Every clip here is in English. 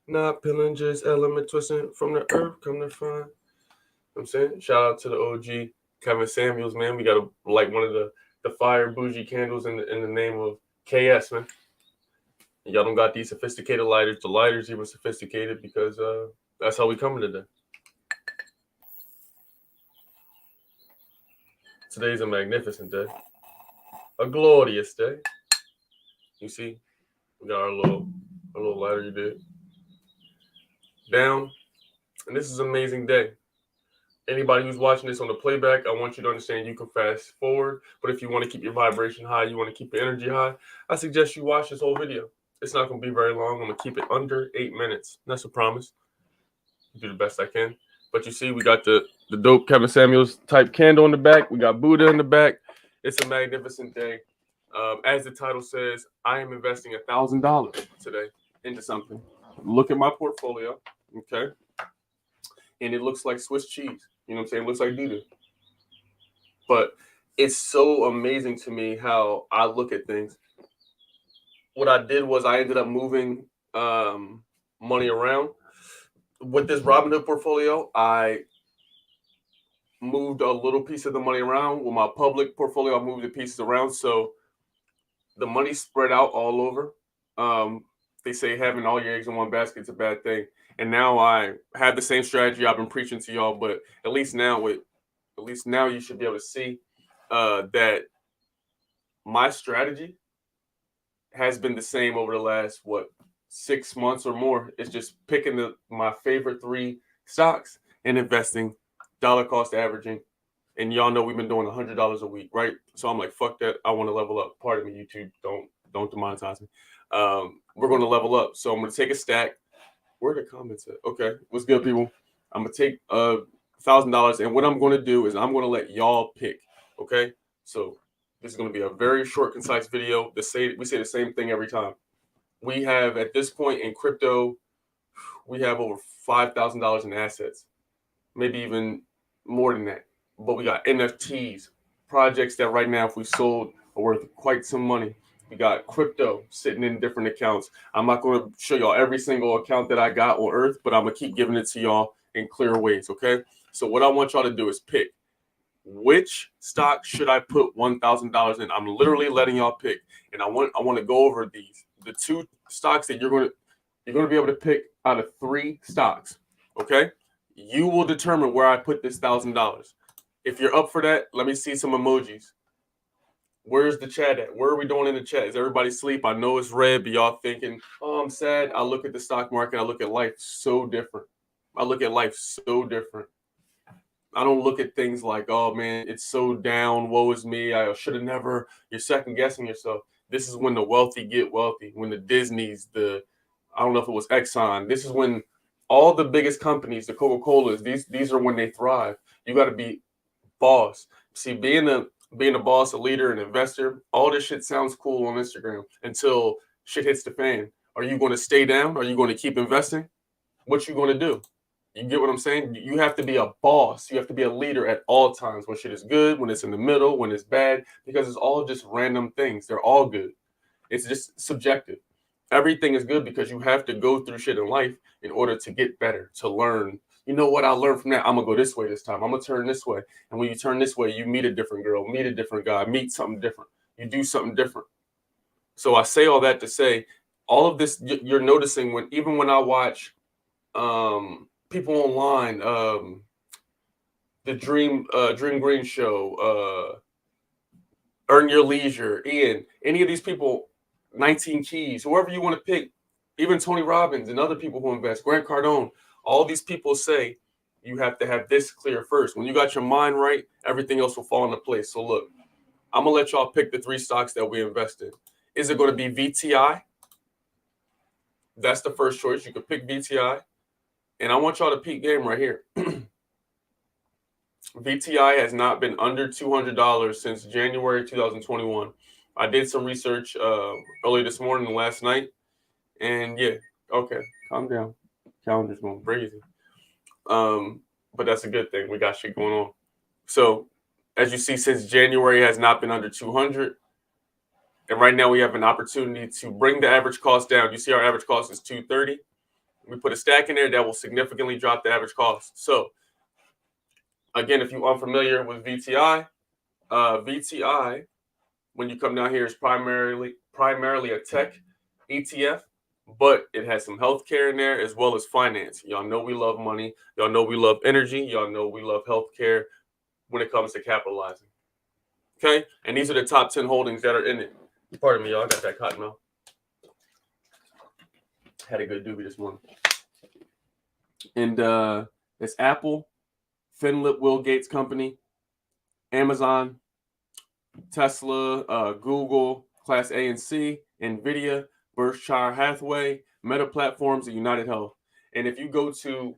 Not pillagers, element twisting from the earth, come to find. You know what I'm saying? Shout out to the OG Kevin Samuels, man. We got to like one of the fire bougie candles in the name of KS, man. Y'all don't got these sophisticated lighters. The lighters even sophisticated because that's how we coming today. Today's a magnificent day, a glorious day. You see, we got our little lighter you did down, and this is an amazing day. Anybody who's watching this on the playback, I want you to understand you can fast forward. But if you want to keep your vibration high, you want to keep your energy high, I suggest you watch this whole video. It's not going to be very long. I'm going to keep it under 8 minutes. That's a promise. Do the best I can. But you see, we got the dope Kevin Samuels type candle in the back. We got Buddha in the back. It's a magnificent day. As the title says, I am investing $1,000 today into something. Look at my portfolio, okay? And it looks like Swiss cheese. You know what I'm saying? It looks like doo-doo. But it's so amazing to me how I look at things. What I did was I ended up moving money around. With this Robinhood portfolio, I moved a little piece of the money around. With my public portfolio, I moved the pieces around. So the money spread out all over. They say having all your eggs in one basket is a bad thing. And now I have the same strategy I've been preaching to y'all, but at least now you should be able to see that my strategy has been the same over the last 6 months or more. It's just picking my favorite three stocks and investing, dollar cost averaging. And y'all know we've been doing $100 a week, right? So I'm like, fuck that. I want to level up. Pardon me, YouTube. Don't demonetize me. We're going to level up. So I'm going to take a stack. Where are the comments at? Okay, what's good, people? I'm going to take $1,000, and what I'm going to do is I'm going to let y'all pick. Okay, so this is going to be a very short, concise video. We say the same thing every time. We have at this point in crypto, we have over $5,000 in assets, maybe even more than that. But we got NFTs, projects that right now, if we sold, are worth quite some money. We got crypto sitting in different accounts. I'm not going to show y'all every single account that I got on Earth, but I'm going to keep giving it to y'all in clear ways, okay? So what I want y'all to do is pick. Which stock should I put $1,000 in? I'm literally letting y'all pick. And I want to go over these. The two stocks that you're going to be able to pick out of three stocks, okay? You will determine where I put this $1,000. If you're up for that, let me see some emojis. Where's the chat at? Where are we doing in the chat? Is everybody asleep? I know it's red, but y'all thinking, oh, I'm sad. I look at the stock market. I look at life so different. I look at life so different. I don't look at things like, oh, man, it's so down. Woe is me. I should have never. You're second guessing yourself. This is when the wealthy get wealthy. When the Disneys, I don't know if it was Exxon. This is when all the biggest companies, the Coca-Colas, these are when they thrive. You got to be boss. See, being a boss, a leader, an investor, all this shit sounds cool on Instagram until shit hits the fan. Are you going to stay down? Are you going to keep investing? What you going to do? You get what I'm saying? You have to be a boss. You have to be a leader at all times. When shit is good, when it's in the middle, when it's bad, because it's all just random things. They're all good. It's just subjective. Everything is good because you have to go through shit in life in order to get better, to learn. You know what I learned from that? I'm going to go this way this time. I'm going to turn this way. And when you turn this way, you meet a different girl, meet a different guy, meet something different. You do something different. So I say all that to say, all of this you're noticing even when I watch people online, the Dream Green show, Earn Your Leisure, Ian, any of these people, 19 Keys, whoever you want to pick, even Tony Robbins and other people who invest, Grant Cardone, all these people say you have to have this clear first. When you got your mind right, everything else will fall into place. So look, I'm going to let y'all pick the three stocks that we invest in. Is it going to be VTI? That's the first choice. You could pick VTI. And I want y'all to peek game right here. VTI has not been under $200 since January 2021. I did some research early this morning and last night. And yeah, okay, calm down. Calendar's going crazy. But that's a good thing. We got shit going on. So as you see, since January has not been under 200. And right now we have an opportunity to bring the average cost down. You see our average cost is 230. We put a stack in there that will significantly drop the average cost. So again, if you're unfamiliar with VTI, VTI, when you come down here, is primarily a tech ETF, but it has some healthcare in there as well as finance. Y'all know we love money. Y'all know we love energy. Y'all know we love healthcare when it comes to capitalizing. Okay, and these are the top 10 holdings that are in it. Pardon me, y'all. I got that cotton mouth. Had a good doobie this morning. And it's Apple, Finlip Will Gates Company, Amazon, Tesla, Google, Class A and C, NVIDIA, Berkshire Hathaway, Meta Platforms, and United Health. And if you go to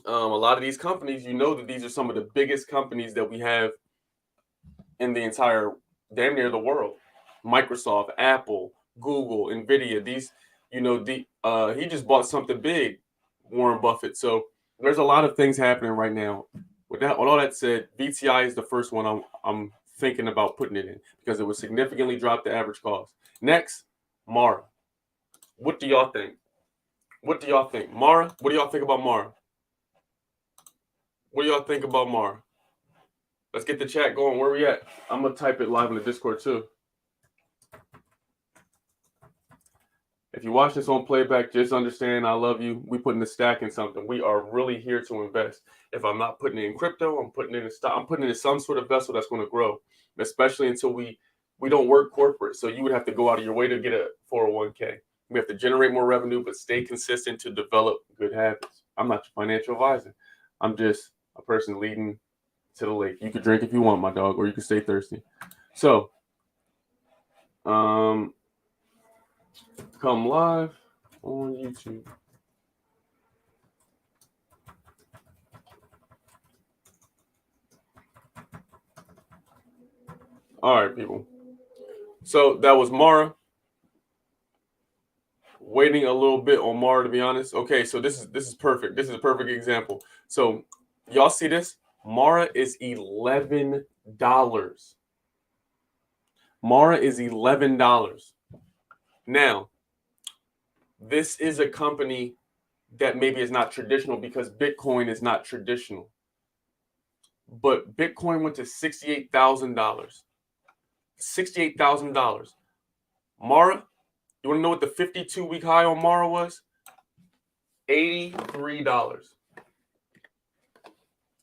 a lot of these companies, you know that these are some of the biggest companies that we have in the entire, damn near the world. Microsoft, Apple, Google, NVIDIA, these, you know, he just bought something big, Warren Buffett. So there's a lot of things happening right now. With all that said, VTI is the first one I'm thinking about putting it in because it would significantly drop the average cost. Next, Mara. What do y'all think? What do y'all think? Mara, what do y'all think about Mara? What do y'all think about Mara? Let's get the chat going. Where we at? I'm going to type it live in the Discord too. If you watch this on playback, just understand I love you. We putting the stack in something. We are really here to invest. If I'm not putting it in crypto, I'm putting it in stock. I'm putting it in some sort of vessel that's going to grow, especially until we don't work corporate. So you would have to go out of your way to get a 401k. We have to generate more revenue, but stay consistent to develop good habits. I'm not your financial advisor. I'm just a person leading to the lake. You could drink if you want, my dog, or you can stay thirsty. So, come live on YouTube. All right, people. So that was Mara. Waiting a little bit on Mara, to be honest. Okay, so this is perfect. This is a perfect example. So y'all see this? Mara is $11. Mara is $11. Now, this is a company that maybe is not traditional because Bitcoin is not traditional. But Bitcoin went to $68,000. $68,000. Mara, you want to know what the 52-week high on Mara was? $83.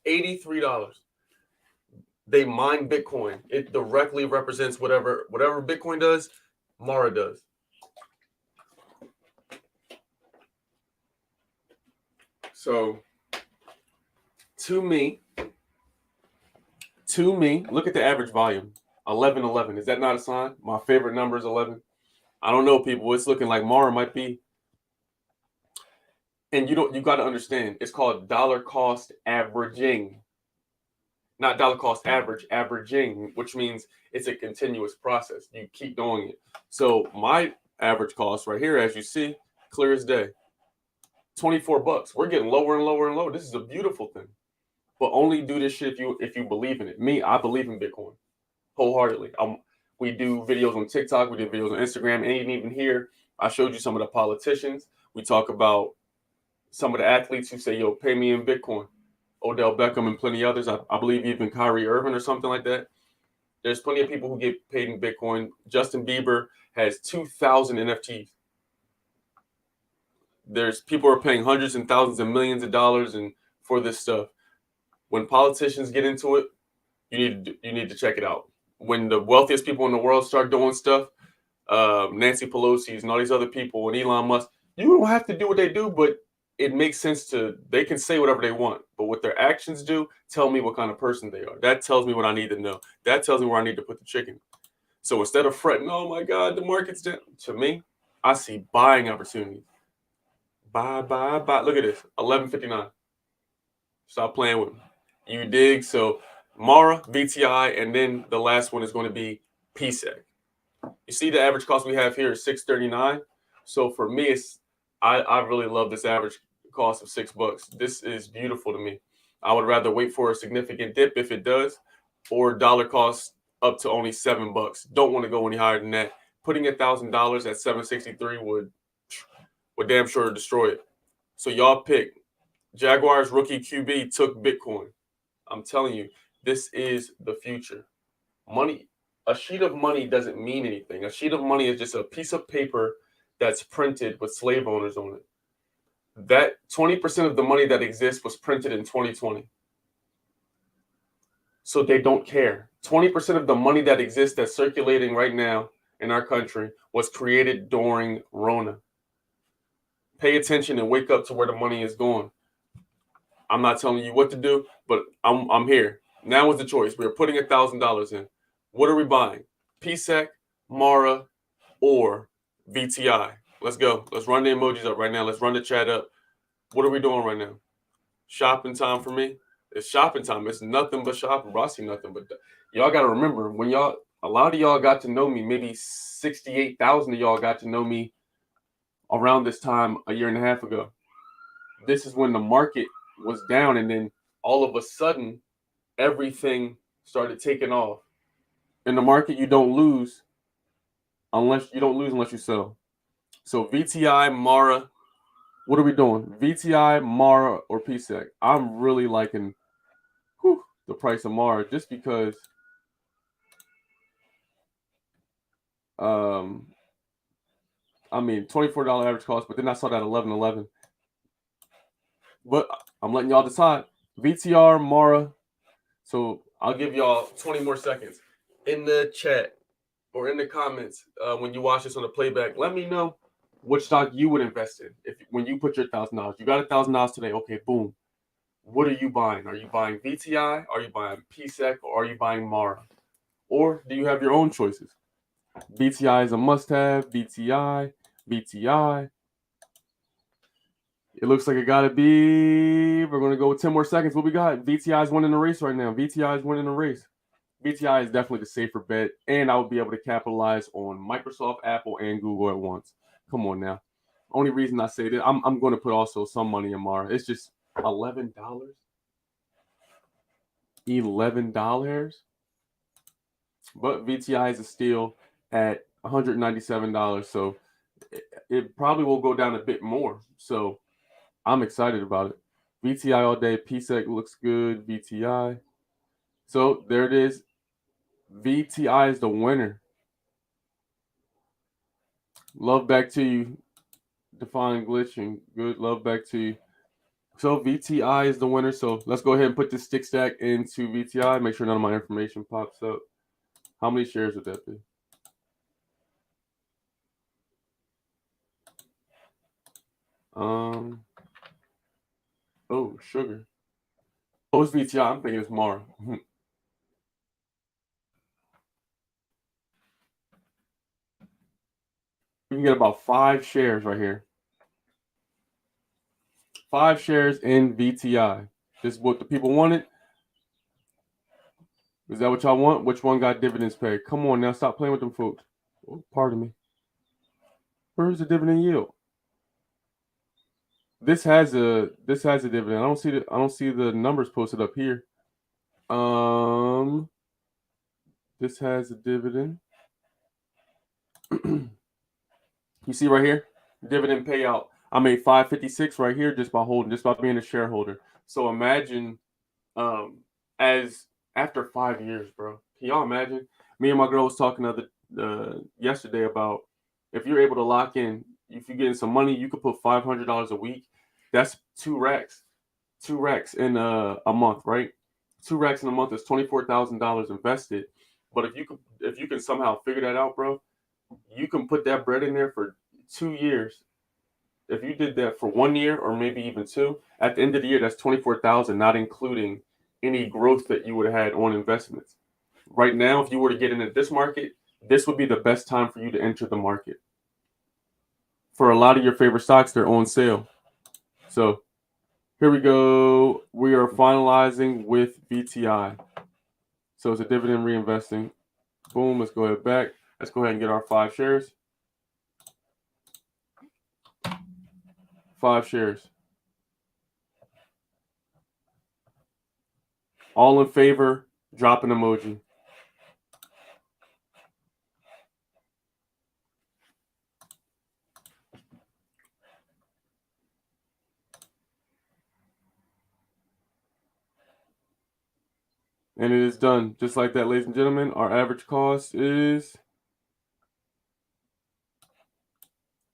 $83. They mine Bitcoin. It directly represents whatever Bitcoin does, Mara does. So, to me, look at the average volume. 1111. Is that not a sign? My favorite number is 11. I don't know, people. It's looking like Mara might be. And you got to understand, it's called dollar cost averaging. Not dollar cost average, averaging, which means it's a continuous process. You keep doing it. So my average cost right here, as you see, clear as day, $24. We're getting lower and lower and lower. This is a beautiful thing. But only do this shit if you believe in it. Me, I believe in Bitcoin wholeheartedly. We do videos on TikTok. We do videos on Instagram. And even here, I showed you some of the politicians. We talk about some of the athletes who say, yo, pay me in Bitcoin. Odell Beckham and plenty others. I believe even Kyrie Irving or something like that. There's plenty of people who get paid in Bitcoin. Justin Bieber has 2,000 NFTs. There's people who are paying hundreds and thousands and millions of dollars for this stuff. When politicians get into it, you need to check it out. When the wealthiest people in the world start doing stuff, Nancy Pelosi's and all these other people and Elon Musk, you don't have to do what they do, but it makes sense they can say whatever they want, but what their actions do tell me what kind of person they are. That tells me what I need to know. That tells me where I need to put the chicken. So instead of fretting, oh my God, the market's down, to me, I see buying opportunities. Buy. Look at this, 11.59. Stop playing with me. You dig? So Mara, VTI, and then the last one is going to be PSEC. You see the average cost we have here is $6.39. So for me, I really love this average cost of $6. This is beautiful to me. I would rather wait for a significant dip if it does, or dollar cost up to only $7. Don't want to go any higher than that. Putting $1,000 at $7.63 would damn sure destroy it. So y'all pick. Jaguars rookie QB took Bitcoin. I'm telling you, this is the future. Money, a sheet of money doesn't mean anything. A sheet of money is just a piece of paper that's printed with slave owners on it. That 20% of the money that exists was printed in 2020. So they don't care. 20% of the money that exists that's circulating right now in our country was created during Rona. Pay attention and wake up to where the money is going. I'm not telling you what to do, but I'm here. Now is the choice. We're putting $1,000 in. What are we buying? PSEC, Mara, or VTI? Let's go. Let's run the emojis up right now. Let's run the chat up. What are we doing right now? Shopping time for me? It's shopping time. It's nothing but shopping, bro. I see nothing but that. Y'all got to remember, when a lot of y'all got to know me, maybe 68,000 of y'all got to know me around this time a year and a half ago. This is when the market was down, and then all of a sudden, everything started taking off. In the market, you don't lose unless you sell. So VTI, Mara, what are we doing? VTI, Mara, or PSEC? I'm really liking the price of Mara just because I mean $24 average cost, but then I saw that 11.11. But I'm letting y'all decide. VTR, Mara. So I'll give y'all 20 more seconds in the chat or in the comments when you watch this on the playback. Let me know which stock you would invest in when you put your $1,000. You got $1,000 today. Okay, boom. What are you buying? Are you buying VTI? Are you buying PSEC? Or are you buying Mara? Or do you have your own choices? VTI is a must-have. VTI. It looks like it got to be. We're going to go with 10 more seconds. What we got? VTI is winning the race right now. VTI is winning the race. VTI is definitely the safer bet, and I would be able to capitalize on Microsoft, Apple, and Google at once. Come on now. Only reason I say that, I'm going to put also some money in Mara. It's just $11. $11. But VTI is still at $197, so it probably will go down a bit more. So I'm excited about it. VTI all day. PSEC looks good. VTI. So there it is. VTI is the winner. Love back to you. Define glitching. Good. Love back to you. So VTI is the winner. So let's go ahead and put this stick stack into VTI. Make sure none of my information pops up. How many shares would that be? Oh, sugar. Oh, it's VTI. I'm thinking it's Mara. We can get about 5 shares right here. 5 shares in VTI. This is what the people wanted. Is that what y'all want? Which one got dividends paid? Come on now, stop playing with them folks. Oh, pardon me. Where's the dividend yield? This has a dividend. I don't see the numbers posted up here. This has a dividend. You see right here, dividend payout. I made $5.56 right here just by being a shareholder. So imagine, as after 5 years, bro. Can y'all imagine? Me and my girl was talking yesterday about if you're able to lock in, if you're getting some money, you could put $500 a week. That's 2 racks. 2 racks in a month, right? 2 racks in a month is $24,000 invested. But if you can somehow figure that out, bro, you can put that bread in there for 2 years. If you did that for 1 year or maybe even 2, at the end of the year, that's $24,000, not including any growth that you would have had on investments. Right now, if you were to get into this market, this would be the best time for you to enter the market. For a lot of your favorite stocks, they're on sale. So here we go. We are finalizing with VTI. So it's a dividend reinvesting. Boom. Let's go ahead back. Let's go ahead and get our 5 shares. 5 shares. All in favor, drop an emoji. And it is done. Just like that, ladies and gentlemen. Our average cost is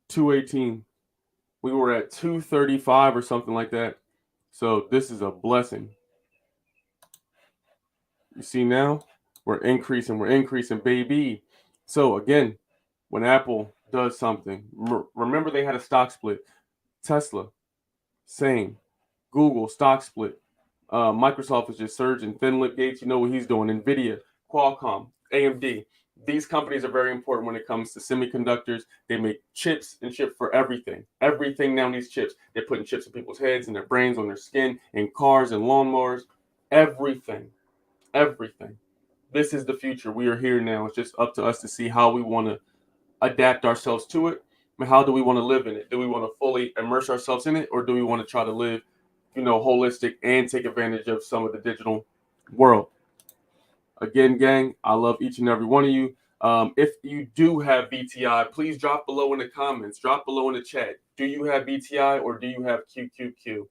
$218. We were at $235 or something like that. So this is a blessing. You see now, we're increasing, baby. So again, when Apple does something, remember they had a stock split. Tesla, same. Google, stock split. Microsoft is just surging. Thin-Lip Gates, you know what he's doing. NVIDIA, Qualcomm, AMD. These companies are very important when it comes to semiconductors. They make chips and chip for everything. Everything now needs chips. They're putting chips in people's heads, in their brains, on their skin, in cars and lawnmowers. Everything. Everything. This is the future. We are here now. It's just up to us to see how we want to adapt ourselves to it. And how do we want to live in it? Do we want to fully immerse ourselves in it, or do we want to try to live, holistic and take advantage of some of the digital world? Again, gang, I love each and every one of you. If you do have BTI, please drop below in the comments. Drop below in the chat. Do you have BTI or do you have QQQ?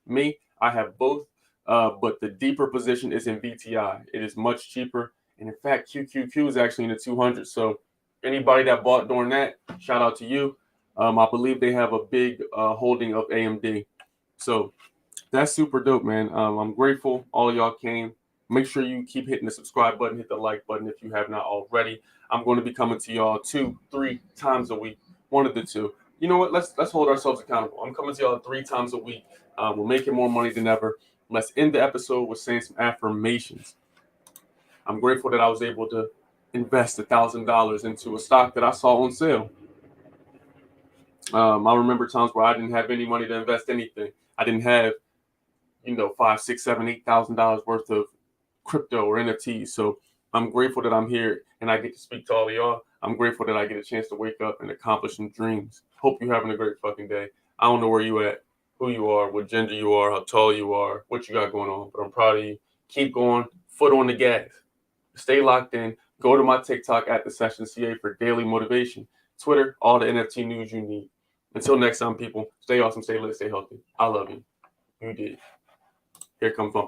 Me, I have both, but the deeper position is in BTI. It is much cheaper. And in fact, QQQ is actually in the 200. So anybody that bought during that, shout out to you. I believe they have a big holding of AMD. So that's super dope, man. I'm grateful all of y'all came. Make sure you keep hitting the subscribe button, hit the like button if you have not already. I'm going to be coming to y'all 2-3 times a week, one of the two. You know what? Let's hold ourselves accountable. I'm coming to y'all 3 times a week. We're making more money than ever. Let's end the episode with saying some affirmations. I'm grateful that I was able to invest $1,000 into a stock that I saw on sale. I remember times where I didn't have any money to invest anything. I didn't have, $5, $6, $7, $8,000 worth of crypto or NFTs. So I'm grateful that I'm here and I get to speak to all of y'all. I'm grateful that I get a chance to wake up and accomplish some dreams. Hope you're having a great fucking day. I don't know where you at, who you are, what gender you are, how tall you are, what you got going on, but I'm proud of you. Keep going, foot on the gas. Stay locked in. Go to my TikTok at @TheSessionCA for daily motivation. Twitter, all the NFT news you need. Until next time, people, stay awesome, stay lit, stay healthy. I love you. You did. Here comes my